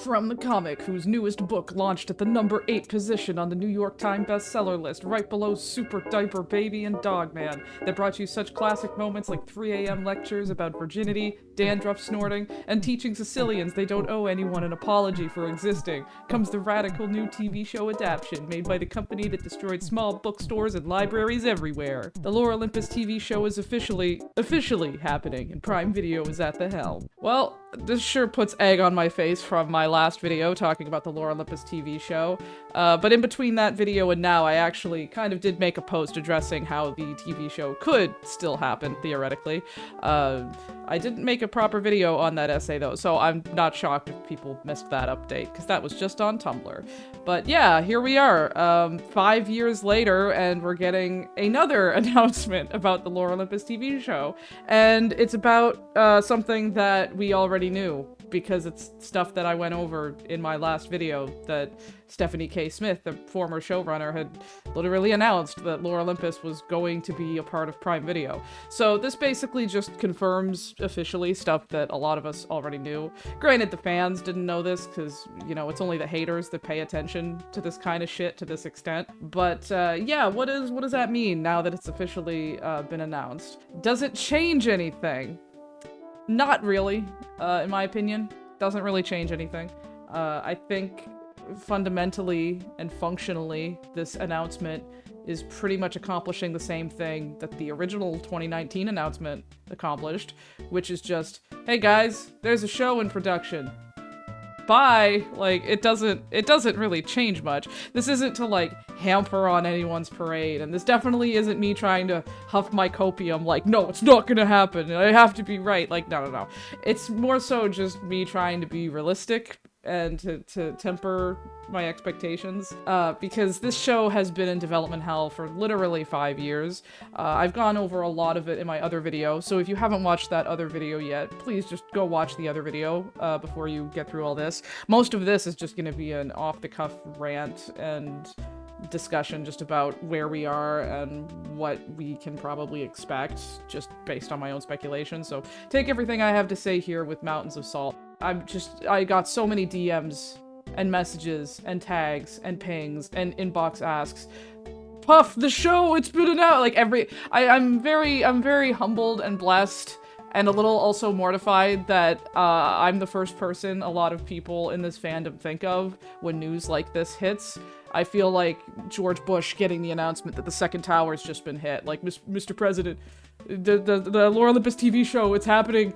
From the comic, whose newest book launched at the number 8 position on the New York Times bestseller list, right below Super Diaper Baby and Dog Man, that brought you such classic moments like 3 a.m. lectures about virginity, dandruff snorting, and teaching Sicilians they don't owe anyone an apology for existing, comes the radical new TV show adaptation made by the company that destroyed small bookstores and libraries everywhere. The Lore Olympus TV show is officially happening, and Prime Video is at the helm. Well, this sure puts egg on my face from my last video talking about the Lore Olympus TV show, but in between that video and now, I actually kind of did make a post addressing how the TV show could still happen, theoretically. I didn't make a proper video on that essay though, so I'm not shocked if people missed that update, because that was just on Tumblr. But yeah, here we are, 5 years later, and we're getting another announcement about the Lore Olympus TV show, and it's about something that we already knew, because it's stuff that I went over in my last video that Stephanie K. Smith, the former showrunner, had literally announced that Lore Olympus was going to be a part of Prime Video. So this basically just confirms officially stuff that a lot of us already knew. Granted, the fans didn't know this because, you know, it's only the haters that pay attention to this kind of shit to this extent. But yeah, what does that mean now that it's officially been announced? Does it change anything? Not really, in my opinion. Doesn't really change anything. I think fundamentally and functionally, this announcement is pretty much accomplishing the same thing that the original 2019 announcement accomplished, which is just, hey guys, there's a show in production. Bye. Like, it doesn't really change much. This isn't to, like, hamper on anyone's parade, and this definitely isn't me trying to huff my copium like, no, it's not gonna happen, I have to be right. Like, no. It's more so just me trying to be realistic and to temper my expectations, because this show has been in development hell for literally 5 years. I've gone over a lot of it in my other video, so if you haven't watched that other video yet, please just go watch the other video before you get through all this. Most of this is just gonna be an off-the-cuff rant and discussion just about where we are and what we can probably expect, just based on my own speculation, so take everything I have to say here with mountains of salt. I got so many DMs and messages and tags and pings and inbox asks, Puff, the show, it's been announced, like I'm very humbled and blessed and a little also mortified that I'm the first person a lot of people in this fandom think of when news like this hits. I feel like George Bush getting the announcement that the second tower's just been hit. Like, Mr. President, the Lore Olympus TV show, it's happening.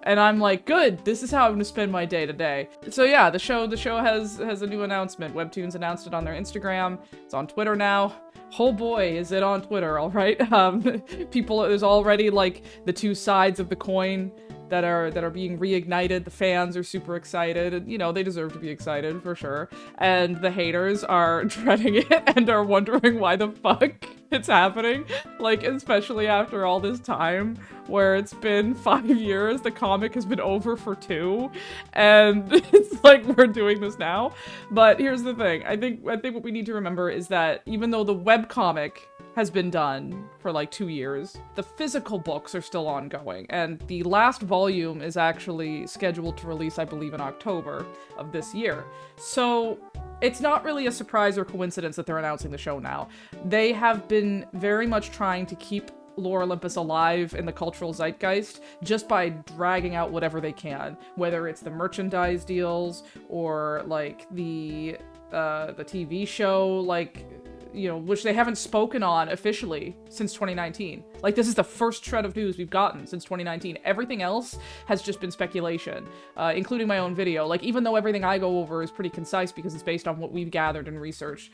And I'm like, good, this is how I'm gonna spend my day today. So yeah, the show has a new announcement. Webtoons announced it on their Instagram. It's on Twitter now. Oh boy, is it on Twitter, all right? There's already like the two sides of the coin that are being reignited. The fans are super excited, and you know, they deserve to be excited for sure. And the haters are dreading it and are wondering why the fuck it's happening. Like, especially after all this time where it's been 5 years, the comic has been over for 2, and it's like we're doing this now. But here's the thing. I think what we need to remember is that even though the webcomic has been done for like 2 years, the physical books are still ongoing, and the last volume is actually scheduled to release, I believe, in October of this year. So it's not really a surprise or coincidence that they're announcing the show now. They have been very much trying to keep Lore Olympus alive in the cultural zeitgeist just by dragging out whatever they can, whether it's the merchandise deals or like the TV show, like, you know, which they haven't spoken on officially since 2019. Like, this is the first shred of news we've gotten since 2019. Everything else has just been speculation, including my own video. Like, even though everything I go over is pretty concise because it's based on what we've gathered and researched,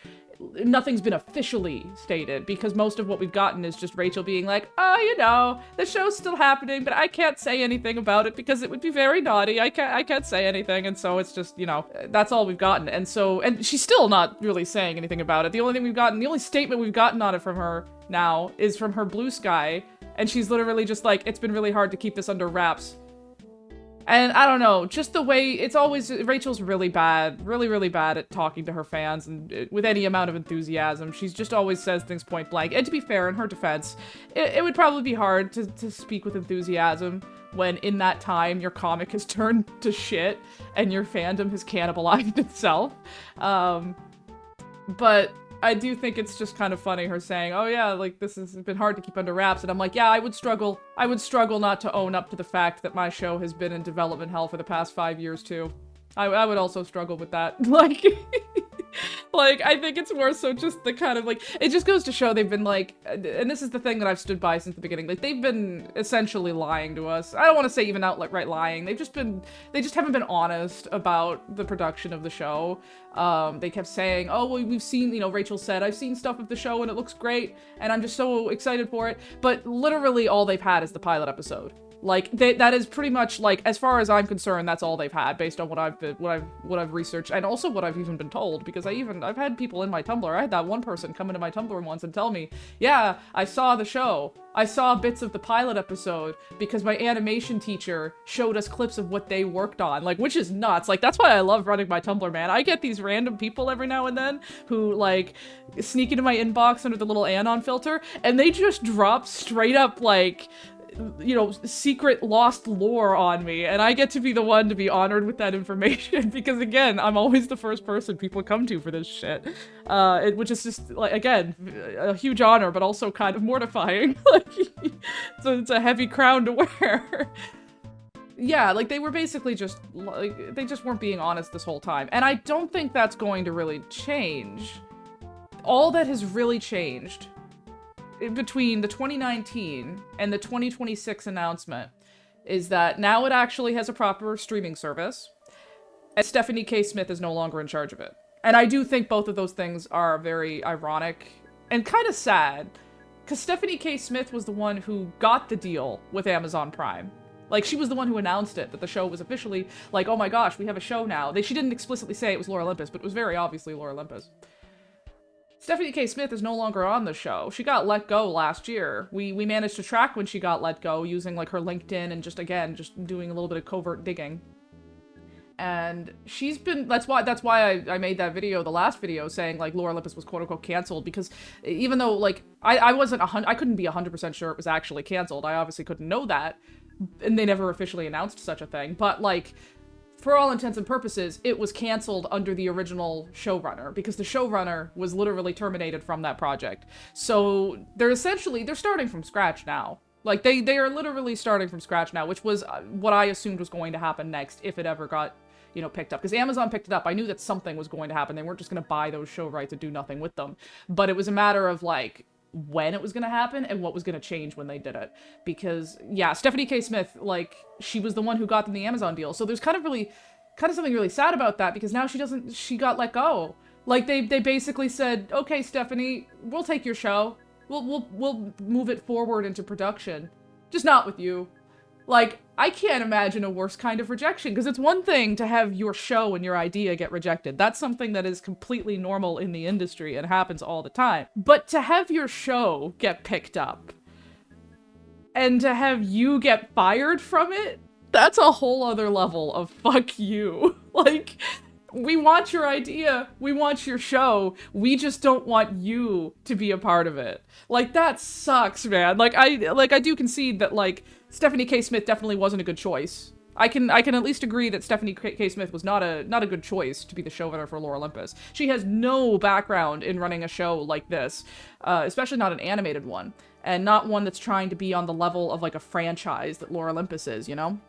nothing's been officially stated, because most of what we've gotten is just Rachel being like, oh, you know, the show's still happening, but I can't say anything about it because it would be very naughty. I can't say anything, and so it's just, you know, that's all we've gotten. And she's still not really saying anything about it. The only statement we've gotten on it from her now is from her Blue Sky, and she's literally just like, it's been really hard to keep this under wraps. And I don't know, just the way it's always, Rachel's really bad at talking to her fans and with any amount of enthusiasm. She's just always says things point blank. And to be fair, in her defense, it would probably be hard to speak with enthusiasm when in that time your comic has turned to shit and your fandom has cannibalized itself. But I do think it's just kind of funny her saying, oh yeah, like this has been hard to keep under wraps. And I'm like, yeah, I would struggle not to own up to the fact that my show has been in development hell for the past 5 years too. I would also struggle with that. Like, like, I think it's more so just the kind of, like, it just goes to show they've been, like, and this is the thing that I've stood by since the beginning, like, they've been essentially lying to us. I don't want to say even outright lying. They just haven't been honest about the production of the show. They kept saying, oh, well, we've seen, you know, Rachel said, I've seen stuff of the show and it looks great, and I'm just so excited for it. But literally all they've had is the pilot episode. Like, that is pretty much, like, as far as I'm concerned, that's all they've had, based on what I've researched, and also what I've even been told, because I've had people in my Tumblr. I had that one person come into my Tumblr once and tell me, yeah, I saw the show. I saw bits of the pilot episode because my animation teacher showed us clips of what they worked on, like, which is nuts. Like, that's why I love running my Tumblr, man. I get these random people every now and then who, like, sneak into my inbox under the little anon filter, and they just drop straight up, like, you know, secret lost lore on me, and I get to be the one to be honored with that information because, again, I'm always the first person people come to for this shit, which is just, like, again, a huge honor, but also kind of mortifying. Like, so it's a heavy crown to wear. Yeah, like, they were basically just, like, they just weren't being honest this whole time, and I don't think that's going to really change. All that has really changed between the 2019 and the 2026 announcement is that now it actually has a proper streaming service, and Stephanie K. Smith is no longer in charge of it. And I do think both of those things are very ironic and kind of sad, because Stephanie K. Smith was the one who got the deal with Amazon Prime. Like, she was the one who announced it, that the show was officially, like, oh my gosh, we have a show now. She didn't explicitly say it was Lore Olympus, but it was very obviously Lore Olympus. Stephanie K. Smith is no longer on the show. She got let go last year. We managed to track when she got let go using, like, her LinkedIn and just doing a little bit of covert digging. And she's been, that's why I made that video, the last video, saying, like, Lore Olympus was quote-unquote canceled, because even though, like, I couldn't be 100% sure it was actually canceled. I obviously couldn't know that, and they never officially announced such a thing, but, like, for all intents and purposes, it was canceled under the original showrunner, because the showrunner was literally terminated from that project. So they're starting from scratch now. Like, they are literally starting from scratch now, which was what I assumed was going to happen next if it ever got, you know, picked up. Because Amazon picked it up. I knew that something was going to happen. They weren't just going to buy those show rights and do nothing with them. But it was a matter of, like, when it was going to happen and what was going to change when they did it. Because, yeah, Stephanie K. Smith, like, she was the one who got them the Amazon deal. So there's kind of something really sad about that, because now she got let go. Like, they basically said, okay, Stephanie, we'll take your show. We'll move it forward into production. Just not with you. Like, I can't imagine a worse kind of rejection, because it's one thing to have your show and your idea get rejected. That's something that is completely normal in the industry and happens all the time. But to have your show get picked up and to have you get fired from it, that's a whole other level of fuck you. Like, we want your idea, we want your show, we just don't want you to be a part of it. Like, that sucks, man. Like, I do concede that, like, Stephanie K. Smith definitely wasn't a good choice. I can at least agree that Stephanie K. Smith was not a good choice to be the showrunner for Lore Olympus. She has no background in running a show like this, especially not an animated one, and not one that's trying to be on the level of, like, a franchise that Lore Olympus is, you know?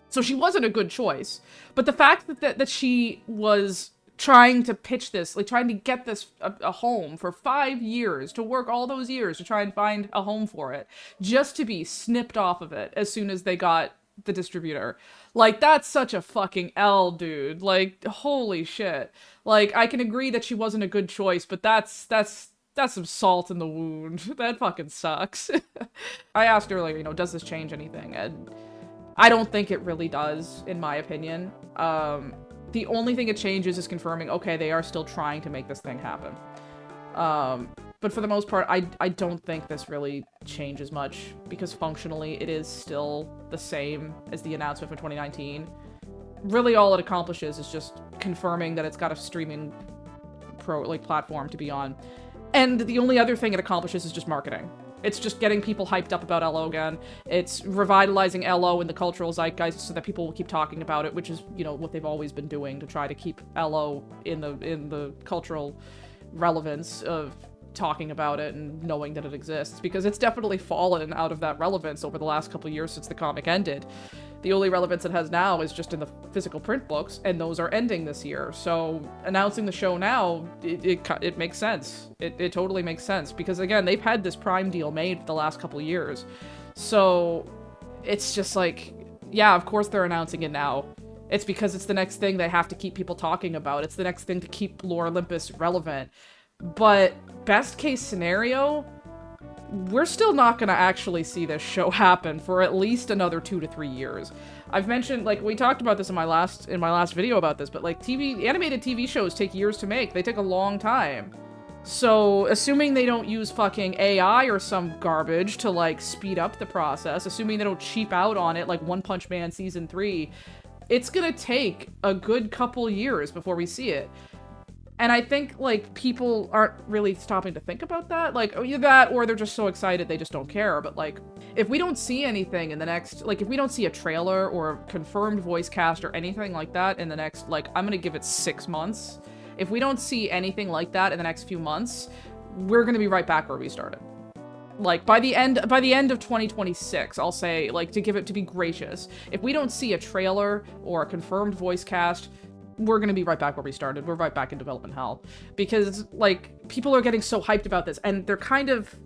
So she wasn't a good choice. But the fact that she was trying to pitch this, like, trying to get this a home for 5 years, to work all those years to try and find a home for it, just to be snipped off of it as soon as they got the distributor. Like, that's such a fucking L, dude. Like, holy shit. Like, I can agree that she wasn't a good choice, but that's some salt in the wound. That fucking sucks. I asked earlier, you know, does this change anything? And I don't think it really does, in my opinion. The only thing it changes is confirming, okay, they are still trying to make this thing happen. But for the most part, I don't think this really changes much, because functionally it is still the same as the announcement from 2019. Really all it accomplishes is just confirming that it's got a streaming platform to be on. And the only other thing it accomplishes is just marketing. It's just getting people hyped up about LO again. It's revitalizing LO in the cultural zeitgeist so that people will keep talking about it, which is, you know, what they've always been doing to try to keep LO in the cultural relevance of talking about it and knowing that it exists, because it's definitely fallen out of that relevance over the last couple of years since the comic ended. The only relevance it has now is just in the physical print books, and those are ending this year. So announcing the show now, it makes sense. It totally makes sense, because again, they've had this Prime deal made for the last couple of years. So it's just like, yeah, of course they're announcing it now. It's because it's the next thing they have to keep people talking about. It's the next thing to keep Lore Olympus relevant. But best case scenario, we're still not gonna actually see this show happen for at least another 2 to 3 years. I've mentioned, like, we talked about this in my last video about this, but like animated TV shows take years to make. They take a long time. So assuming they don't use fucking AI or some garbage to like speed up the process, assuming they don't cheap out on it like One Punch Man season 3, it's gonna take a good couple years before we see it. And I think, like, people aren't really stopping to think about that. Like, either that, or they're just so excited they just don't care. But, like, if we don't see anything in the next... Like, if we don't see a trailer or a confirmed voice cast or anything like that in the next, like, I'm gonna give it 6 months. If we don't see anything like that in the next few months, we're gonna be right back where we started. Like, by the end of 2026, I'll say, like, to be gracious, if we don't see a trailer or a confirmed voice cast, we're gonna be right back where we started. We're right back in development hell. Because, like, people are getting so hyped about this, and they're kind of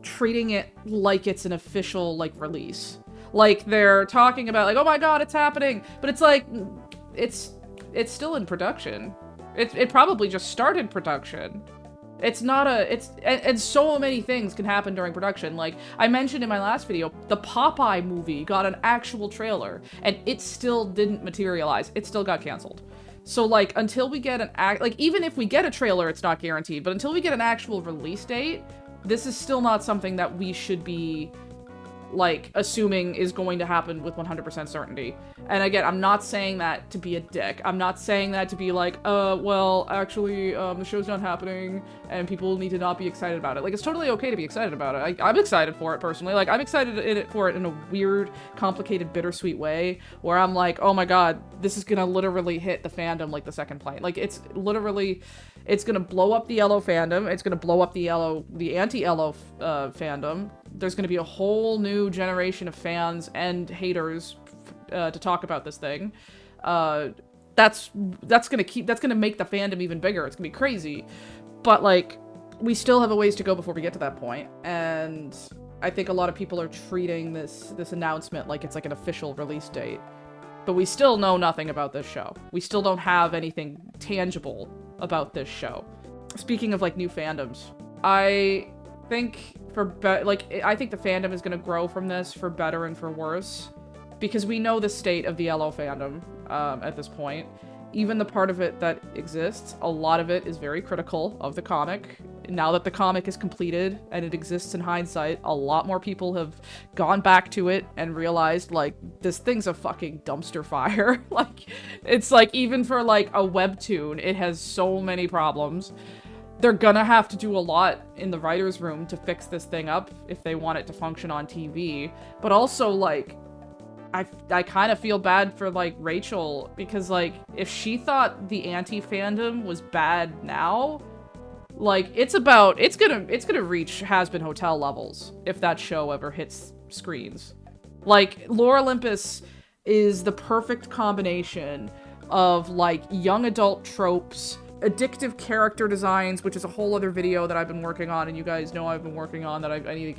treating it like it's an official, like, release. Like, they're talking about, like, oh my god, it's happening! But it's like, it's still in production. It probably just started production. It's not and so many things can happen during production. Like, I mentioned in my last video, the Popeye movie got an actual trailer, and it still didn't materialize. It still got canceled. So, like, until we get even if we get a trailer, it's not guaranteed, but until we get an actual release date, this is still not something that we should be, like, assuming is going to happen with 100% certainty. And again, I'm not saying that to be a dick. I'm not saying that to be like, well, actually, the show's not happening, and people need to not be excited about it. Like, it's totally okay to be excited about it. I'm excited for it, personally. Like, I'm excited for it in a weird, complicated, bittersweet way, where I'm like, oh my god, this is gonna literally hit the fandom like the second plane. Like, it's gonna blow up the Elo fandom. It's gonna blow up the anti-Elo fandom. There's gonna be a whole new generation of fans and haters to talk about this thing. That's gonna make the fandom even bigger. It's gonna be crazy. But, like, we still have a ways to go before we get to that point. And I think a lot of people are treating this announcement like it's like an official release date. But we still know nothing about this show. We still don't have anything tangible about this show. Speaking of, like, new fandoms, I think I think the fandom is gonna grow from this for better and for worse, because we know the state of the LO fandom at this point. Even the part of it that exists, a lot of it is very critical of the comic. Now that the comic is completed and it exists in hindsight, a lot more people have gone back to it and realized, like, this thing's a fucking dumpster fire. Like, it's like, even for, like, a webtoon, it has so many problems. They're gonna have to do a lot in the writer's room to fix this thing up if they want it to function on TV. But also, like, I kind of feel bad for, like, Rachel, because, like, if she thought the anti-fandom was bad now, like, it's gonna reach Has-Been Hotel levels if that show ever hits screens. Like, Lore Olympus is the perfect combination of, like, young adult tropes, addictive character designs, which is a whole other video that I've been working on, and you guys know I've been working on, that I need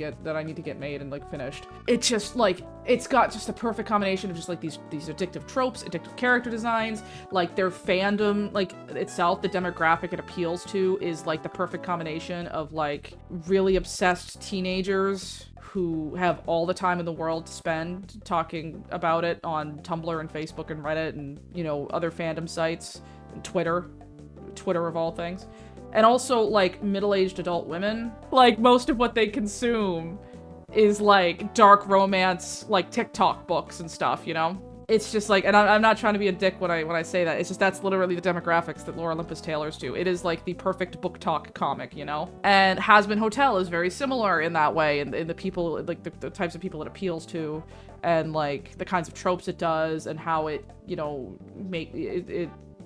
to get made and, like, finished. It's just, like, it's got just a perfect combination of just, like, these addictive tropes, addictive character designs, like, their fandom, like, itself, the demographic it appeals to is, like, the perfect combination of, like, really obsessed teenagers who have all the time in the world to spend talking about it on Tumblr and Facebook and Reddit and, you know, other fandom sites, and Twitter of all things. And also, like, middle-aged adult women. Like, most of what they consume is, like, dark romance, like, TikTok books and stuff, you know? it's just like, and I'm not trying to be a dick when I say that. It's just that's literally the demographics that Lore Olympus tailors to. It is like the perfect book talk comic, you know? And Has Been Hotel is very similar in that way, in the people, like the types of people it appeals to, and like the kinds of tropes it does, and how it, you know,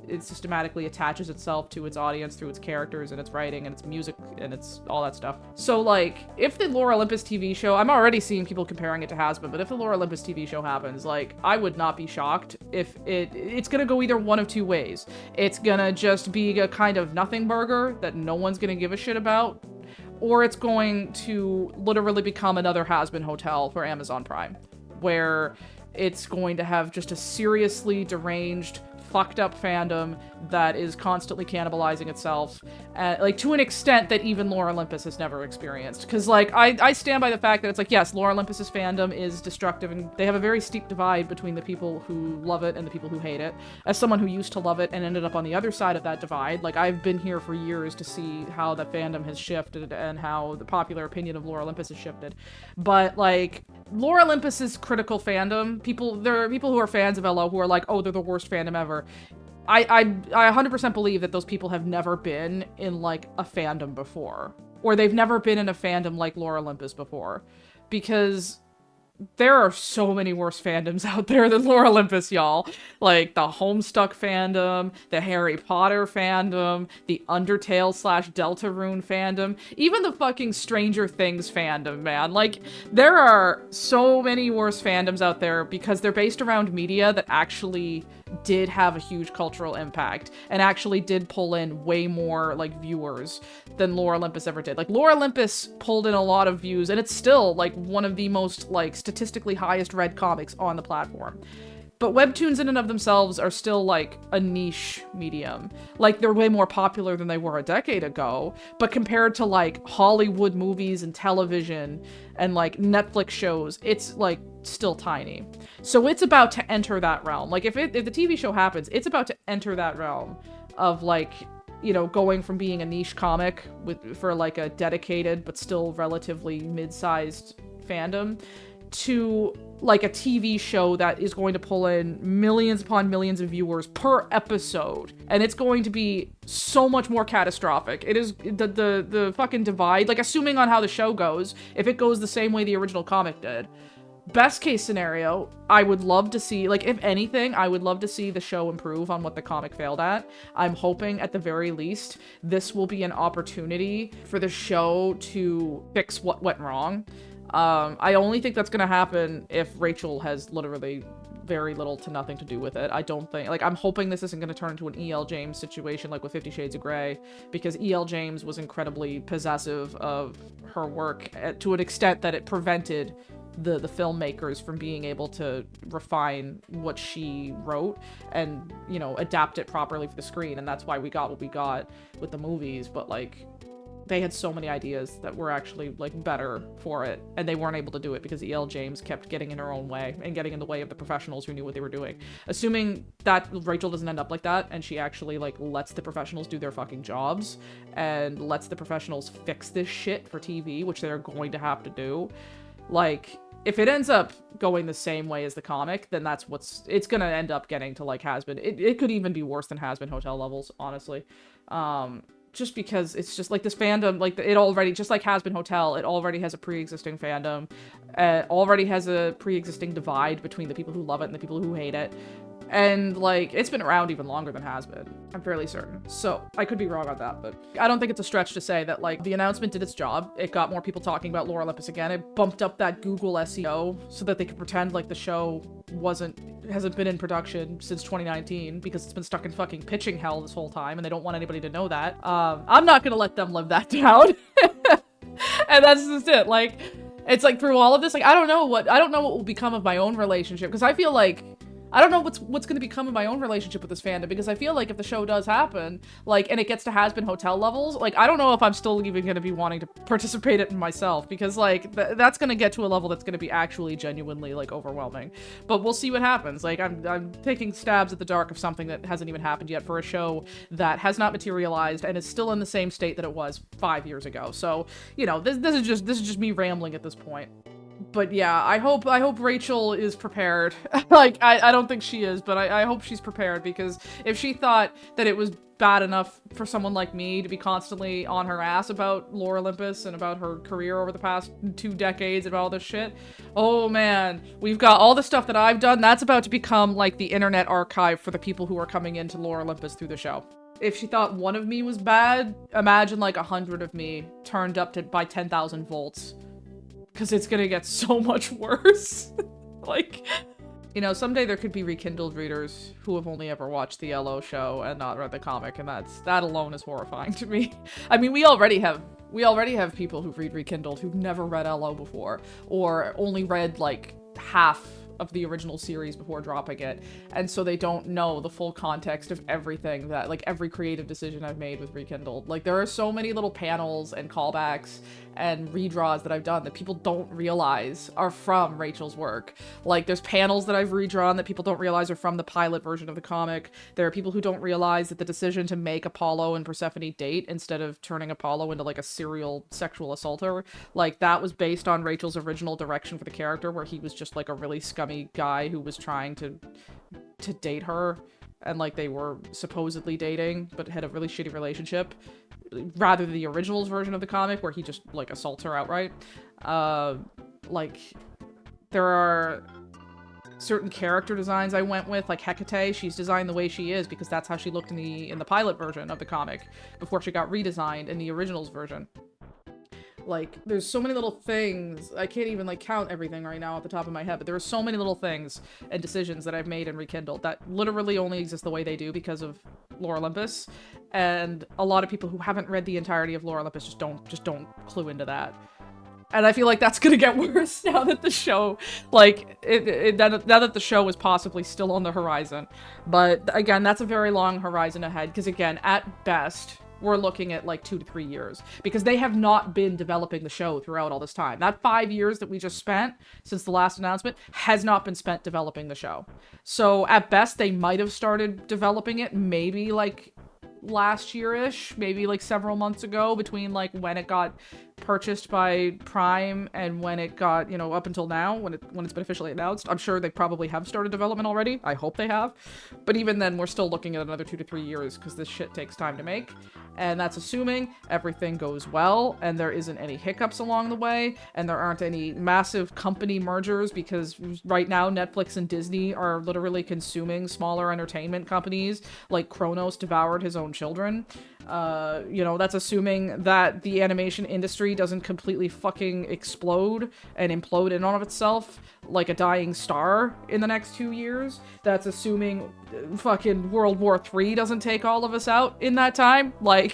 it systematically attaches itself to its audience through its characters and its writing and its music and its all that stuff. So like, if the Lore Olympus TV show, I'm already seeing people comparing it to Has-Been, but if the Lore Olympus TV show happens, like, I would not be shocked if it's gonna go either one of two ways. It's gonna just be a kind of nothing burger that no one's gonna give a shit about, or it's going to literally become another Has-Been Hotel for Amazon Prime, where it's going to have just a seriously deranged, fucked up fandom that is constantly cannibalizing itself, like to an extent that even Lore Olympus has never experienced. Because like I stand by the fact that it's like, yes, Lore Olympus's fandom is destructive, and they have a very steep divide between the people who love it and the people who hate it. As someone who used to love it and ended up on the other side of that divide, like I've been here for years to see how the fandom has shifted and how the popular opinion of Lore Olympus has shifted. But like, Lore Olympus's critical fandom, there are people who are fans of LO who are like, oh, they're the worst fandom ever. I 100% believe that those people have never been in like a fandom before, or they've never been in a fandom like Lore Olympus before, because there are so many worse fandoms out there than Lore Olympus, y'all. Like the Homestuck fandom, the Harry Potter fandom, the Undertale / Deltarune fandom, even the fucking Stranger Things fandom, man. Like, there are so many worse fandoms out there because they're based around media that actually did have a huge cultural impact and actually did pull in way more like viewers than Lore Olympus ever did. Like, Lore Olympus pulled in a lot of views, and it's still like one of the most like statistically highest read comics on the platform. But webtoons in and of themselves are still like a niche medium. Like, they're way more popular than they were a decade ago, but compared to like Hollywood movies and television and like Netflix shows, it's like still tiny. So it's about to enter that realm. Like, if the TV show happens, it's about to enter that realm of like, you know, going from being a niche comic for like a dedicated but still relatively mid-sized fandom to like a TV show that is going to pull in millions upon millions of viewers per episode. And it's going to be so much more catastrophic. It is the fucking divide, like, assuming on how the show goes, if it goes the same way the original comic did. Best case scenario, I would love to see, like, if anything, I would love to see the show improve on what the comic failed at. I'm hoping at the very least this will be an opportunity for the show to fix what went wrong. I only think that's gonna happen if Rachel has literally very little to nothing to do with it. I don't think, like, I'm hoping this isn't gonna turn into an E.L. James situation like with 50 Shades of Grey, because E.L. James was incredibly possessive of her work to an extent that it prevented the filmmakers from being able to refine what she wrote and, you know, adapt it properly for the screen. And that's why we got what we got with the movies. But like, they had so many ideas that were actually like better for it, and they weren't able to do it because E.L. James kept getting in her own way and getting in the way of the professionals who knew what they were doing. Assuming that Rachel doesn't end up like that and she actually like lets the professionals do their fucking jobs and lets the professionals fix this shit for TV, which they're going to have to do. Like, if it ends up going the same way as the comic, then that's it's gonna end up getting to like Has Been. It could even be worse than Has Been Hotel levels, honestly. Just because it's just like this fandom, like it already, just like Has Been Hotel, it already has a pre-existing fandom, already has a pre-existing divide between the people who love it and the people who hate it. And like, it's been around even longer than Has Been, I'm fairly certain. So I could be wrong on that, but I don't think it's a stretch to say that like the announcement did its job. It got more people talking about Lore Olympus again. It bumped up that Google SEO so that they could pretend like the show hasn't been in production since 2019 because it's been stuck in fucking pitching hell this whole time, and they don't want anybody to know that. I'm not gonna let them live that down. And that's just it. Like, it's like through all of this, like, I don't know what will become of my own relationship, because I feel like I don't know what's going to become of my own relationship with this fandom, because I feel like if the show does happen, like, and it gets to Has Been Hotel levels, like, I don't know if I'm still even going to be wanting to participate in myself, because, like, that's going to get to a level that's going to be actually genuinely, like, overwhelming. But we'll see what happens. Like, I'm taking stabs at the dark of something that hasn't even happened yet for a show that has not materialized and is still in the same state that it was 5 years ago. So, you know, this is just me rambling at this point. But yeah, I hope Rachel is prepared. Like, I don't think she is, but I hope she's prepared, because if she thought that it was bad enough for someone like me to be constantly on her ass about Lore Olympus and about her career over the past 2 decades and all this shit, oh man, we've got all the stuff that I've done that's about to become like the internet archive for the people who are coming into Lore Olympus through the show. If she thought one of me was bad, imagine like 100 of me turned up to by 10,000 volts. Because it's gonna get so much worse. Like, you know, someday there could be Rekindled readers who have only ever watched the Yellow show and not read the comic, and that alone is horrifying to me. I mean, we already have people who read Rekindled who've never read LO before, or only read like half of the original series before dropping it, and so they don't know the full context of everything that, like, every creative decision I've made with Rekindled. Like, there are so many little panels and callbacks and redraws that I've done that people don't realize are from Rachel's work. Like, there's panels that I've redrawn that people don't realize are from the pilot version of the comic. There are people who don't realize that the decision to make Apollo and Persephone date instead of turning Apollo into like a serial sexual assaulter, like, that was based on Rachel's original direction for the character, where he was just like a really scummy guy who was trying to date her, and like they were supposedly dating but had a really shitty relationship, rather than the original's version of the comic where he just like assaults her outright. Like, there are certain character designs I went with, like Hecate. She's designed the way she is because that's how she looked in the pilot version of the comic before she got redesigned in the original's version. Like, there's so many little things. I can't even like count everything right now off the top of my head, but there are so many little things and decisions that I've made in Rekindled that literally only exist the way they do because of Lore Olympus. And a lot of people who haven't read the entirety of Lore Olympus just don't clue into that. And I feel like that's gonna get worse now that the show, like, now that the show is possibly still on the horizon. But again, that's a very long horizon ahead, because again, at best, we're looking at like 2 to 3 years, because they have not been developing the show throughout all this time. That 5 years that we just spent since the last announcement has not been spent developing the show. So at best, they might have started developing it maybe like last year-ish, maybe like several months ago, between like when it got purchased by Prime and when it got, you know, up until now, when it's been officially announced. I'm sure they probably have started development already. I hope they have. But even then, we're still looking at another 2 to 3 years, because this shit takes time to make. And that's assuming everything goes well and there isn't any hiccups along the way and there aren't any massive company mergers, because right now Netflix and Disney are literally consuming smaller entertainment companies, like Kronos devoured his own children. You know, that's assuming that the animation industry doesn't completely fucking explode and implode in and of itself like a dying star in the next 2 years. That's assuming fucking World War III doesn't take all of us out in that time. Like,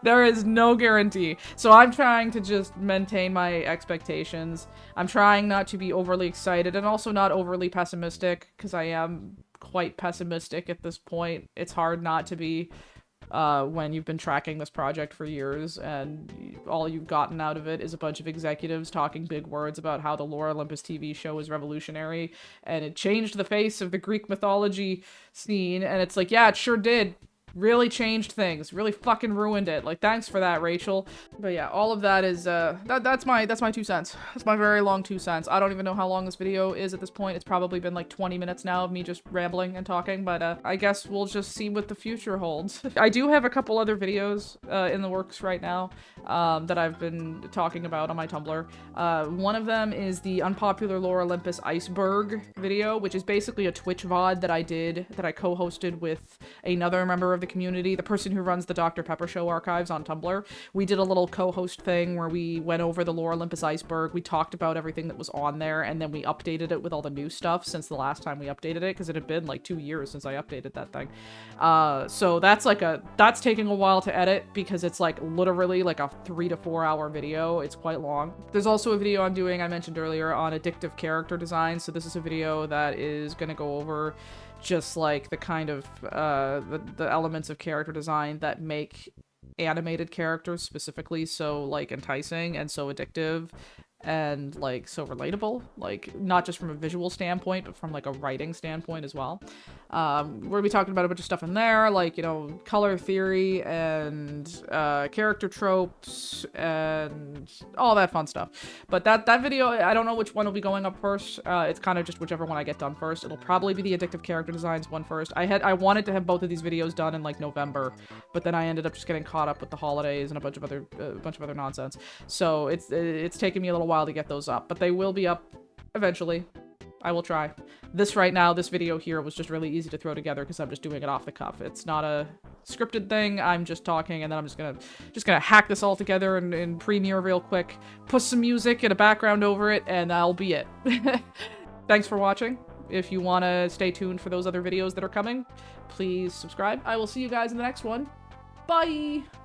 there is no guarantee. So I'm trying to just maintain my expectations. I'm trying not to be overly excited and also not overly pessimistic, because I am quite pessimistic at this point. It's hard not to be, when you've been tracking this project for years and all you've gotten out of it is a bunch of executives talking big words about how the Lore Olympus TV show is revolutionary and it changed the face of the Greek mythology scene. And it's like, yeah, it sure did. Really changed things. Really fucking ruined it. Like, thanks for that, Rachel. But yeah, all of that is, that's my 2 cents. That's my very long 2 cents. I don't even know how long this video is at this point. It's probably been like 20 minutes now of me just rambling and talking, but I guess we'll just see what the future holds. I do have a couple other videos in the works right now that I've been talking about on my Tumblr. One of them is the unpopular Lore Olympus Iceberg video, which is basically a Twitch VOD that I did, that I co-hosted with another member of the community, the person who runs the Dr. Pepper Show archives on Tumblr. We did a little co-host thing where we went over the Lore Olympus Iceberg, we talked about everything that was on there, and then we updated it with all the new stuff since the last time we updated it, because it had been like 2 years since I updated that thing. So that's taking a while to edit, because it's like literally like a 3 to 4 hour video. It's quite long. There's also a video I'm doing, I mentioned earlier, on addictive character design. So this is a video that is going to go over just like the kind of the elements of character design that make animated characters specifically so like enticing and so addictive and like so relatable, like not just from a visual standpoint but from like a writing standpoint as well. We're gonna be talking about a bunch of stuff in there, like, you know, color theory and character tropes and all that fun stuff. But that video, I don't know which one will be going up first. It's kind of just whichever one I get done first. It'll probably be the addictive character designs one first. I wanted to have both of these videos done in like November, but then I ended up just getting caught up with the holidays and a bunch of other nonsense. So it's taken me a little while to get those up, but they will be up eventually. I will try. This video here was just really easy to throw together because I'm just doing it off the cuff. It's not a scripted thing. I'm just talking, and then I'm just gonna hack this all together in Premiere real quick, put some music and a background over it, and that'll be it. Thanks for watching. If you want to stay tuned for those other videos that are coming, please subscribe. I will see you guys in the next one. Bye!